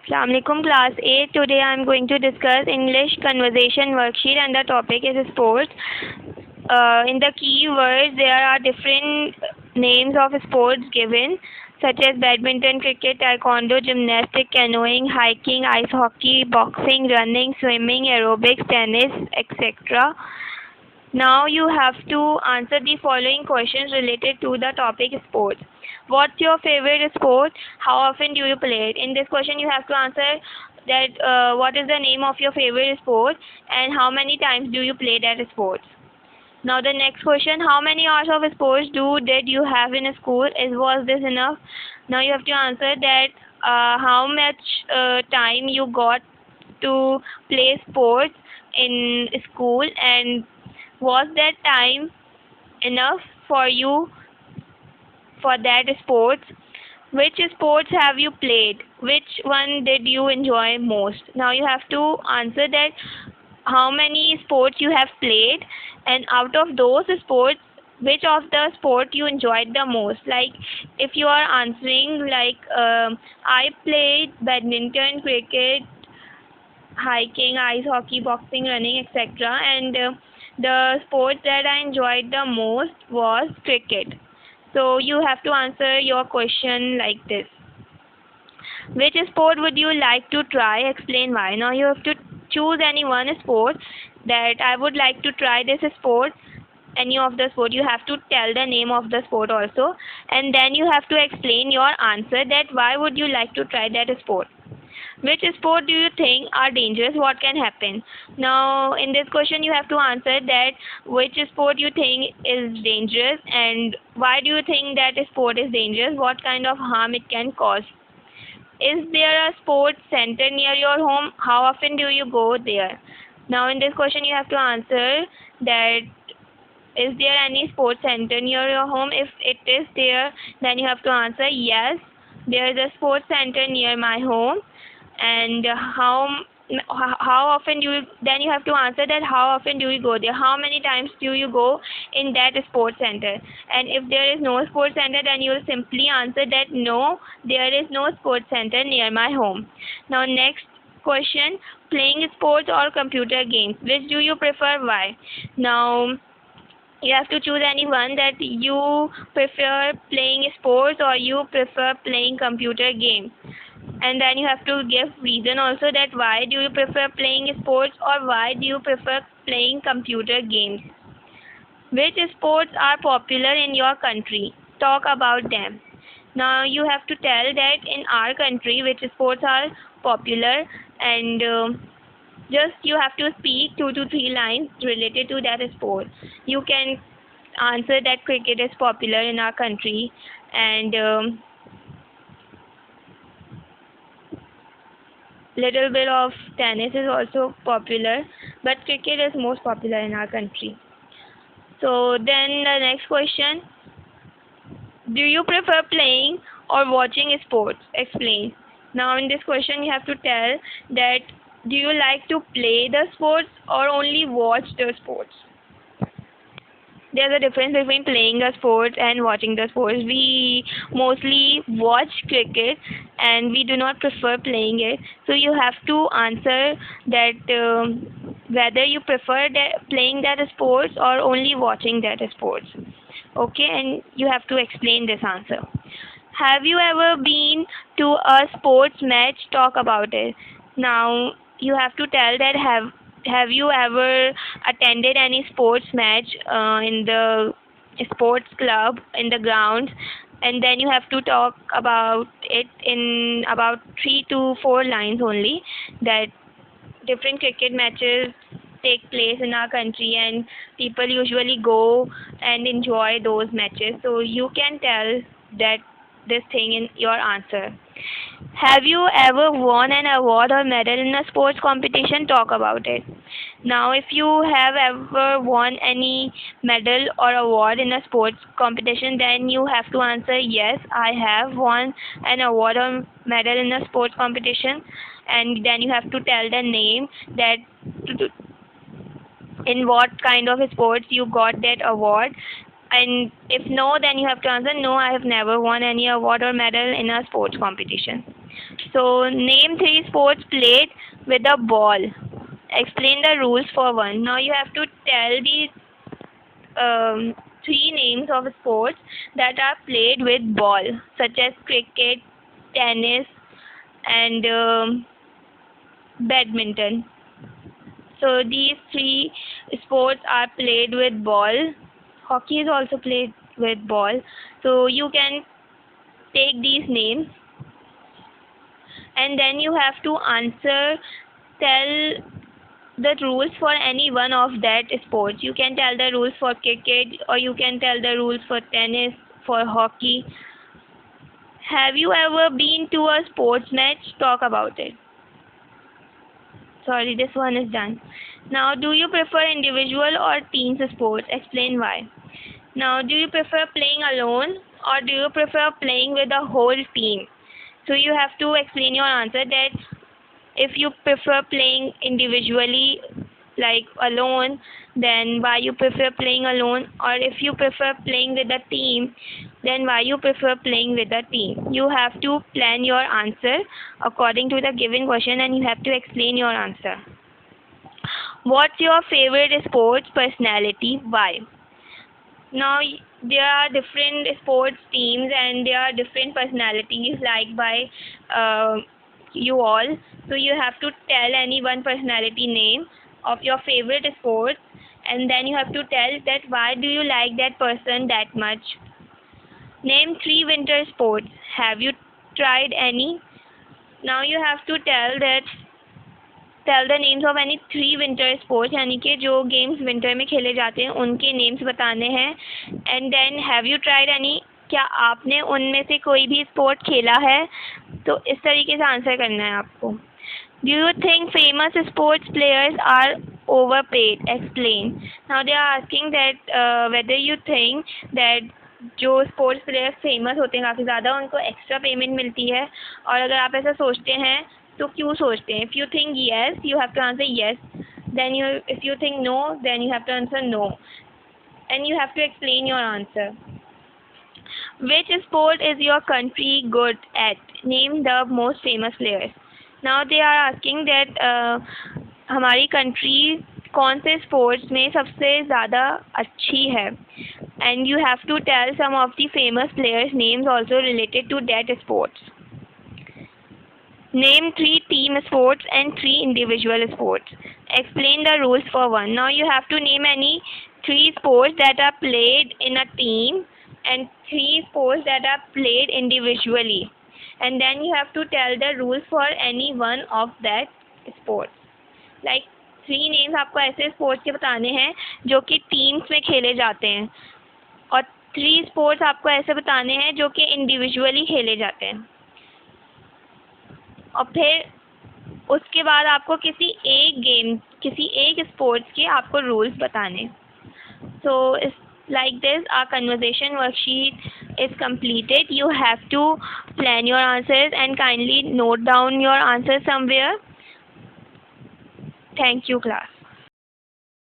Assalamualaikum class 8. Today I am going to discuss English conversation worksheet and the topic is sports. In the keywords there are different names of sports given such as badminton, cricket, taekwondo, gymnastics, canoeing, hiking, ice hockey, boxing, running, swimming, aerobics, tennis, etc. Now you have to answer the following questions related to the topic sports. What's your favorite sport? How often do you play it? In this question you have to answer that what is the name of your favorite sport and how many times do you play that sport. Now the next question, how many hours of sports did you have in school? Was this enough? Now you have to answer that how much time you got to play sports in school and was that time enough for you for that sports? Which sports have you played? Which one did you enjoy most? Now you have to answer that how many sports you have played and out of those sports which of the sport you enjoyed the most. Like if you are answering like I played badminton, cricket, hiking, ice hockey, boxing, running, etc. And the sport that I enjoyed the most was cricket. So you have to answer your question like this. Which sport would you like to try? Explain why. Now you have to choose any one sport that I would like to try this sport. Any of the sport, you have to tell the name of the sport also, and then you have to explain your answer that why would you like to try that sport. Which sport do you think are dangerous? What can happen? Now in this question you have to answer that which sport you think is dangerous and why do you think that sport is dangerous? What kind of harm it can cause? Is there a sports center near your home? How often do you go there? Now in this question you have to answer that is there any sports center near your home? If it is there, then you have to answer yes, there is a sports center near my home. And how often do you, then you have to answer that how often do you go there, how many times do you go in that sports center. And if there is no sports center, then you will simply answer that no, there is no sports center near my home. Now next question, playing sports or computer games, which do you prefer, why? Now you have to choose any one that you prefer playing sports or you prefer playing computer games, and then you have to give reason also that why do you prefer playing sports or why do you prefer playing computer games. Which sports are popular in your country? Talk about them. Now you have to tell that in our country which sports are popular, and just you have to speak 2 to 3 lines related to that sport. You can answer that cricket is popular in our country, and little bit of tennis is also popular, but cricket is most popular in our country. So then the next question, do you prefer playing or watching sports? Explain. Now in this question you have to tell that do you like to play the sports or only watch the sports. There's a difference between playing the sports and watching the sports. We mostly watch cricket and we do not prefer playing it. So you have to answer that whether you prefer playing that sports or only watching that sports. Okay, and you have to explain this answer. Have you ever been to a sports match? Talk about it. Now you have to tell that have you ever attended any sports match in the sports club in the grounds, and then you have to talk about it in about 3 to 4 lines only, that different cricket matches take place in our country and people usually go and enjoy those matches, so you can tell that this thing in your answer. Have you ever won an award or medal in a sports competition? Talk about it. Now if you have ever won any medal or award in a sports competition, then you have to answer yes, I have won an award or medal in a sports competition, and then you have to tell the name that in what kind of sports you got that award. And if no, then you have to answer no, I have never won any award or medal in a sports competition. So name 3 sports played with a ball. Explain the rules for one. Now you have to tell the 3 names of sports that are played with ball, such as cricket, tennis, and badminton. So these 3 sports are played with ball. Hockey is also played with ball. So you can take these names, and then you have to answer, tell the rules for any one of that sports. You can tell the rules for cricket, or you can tell the rules for tennis, for hockey. Have you ever been to a sports match? Talk about it. Sorry, this one is done. Now, do you prefer individual or teams sports? Explain why. Now, do you prefer playing alone, or do you prefer playing with a whole team? So you have to explain your answer, that if you prefer playing individually, like alone, then why you prefer playing alone, or if you prefer playing with a team, then why you prefer playing with a team. You have to plan your answer according to the given question, and you have to explain your answer. What's your favorite sports personality? Why? Now there are different sports teams, and there are different personalities liked by uh, you all. So you have to tell any one personality name of your favorite sports, and then you have to tell that why do you like that person that much. Name 3 winter sports. Have you tried any? Now you have to tell the names of any 3 winter sports, यानी कि जो games winter में खेले जाते हैं उनके names बताने हैं. And then have you tried any, क्या आपने उनमें से कोई भी स्पोर्ट खेला है? तो इस तरीके से आंसर करना है आपको. Do you think famous sports players are overpaid? Explain. Now they are asking that whether you think that जो स्पोर्ट्स प्लेयर्स फेमस होते हैं काफ़ी ज़्यादा, उनको एक्स्ट्रा पेमेंट मिलती है, और अगर आप ऐसा सोचते हैं तो क्यों सोचते हैं. If you think yes, you have to answer yes. Then if you think no, then you have to answer no, and you have to explain your answer. Which sport is your country good at? Name the most famous players. Now they are asking that हमारी country कौन से sports में सबसे ज़्यादा अच्छी है, and you have to tell some of the famous players names also related to that sports. Name 3 team sports and 3 individual sports. Explain the rules for one. Now you have to name any 3 sports that are played in a team and 3 sports that are played individually. And then you have to tell the rules for any one of that sports. Like 3 names आपको ऐसे sports के बताने हैं जो कि teams में खेले जाते हैं, और 3 स्पोर्ट्स आपको ऐसे बताने हैं जो कि इंडिविजुअली खेले जाते हैं. और फिर उसके बाद आपको किसी एक स्पोर्ट्स के आपको रूल्स बताने. सो like this our conversation worksheet is completed. You have to plan your answers and kindly note down your answers somewhere. Thank you, class.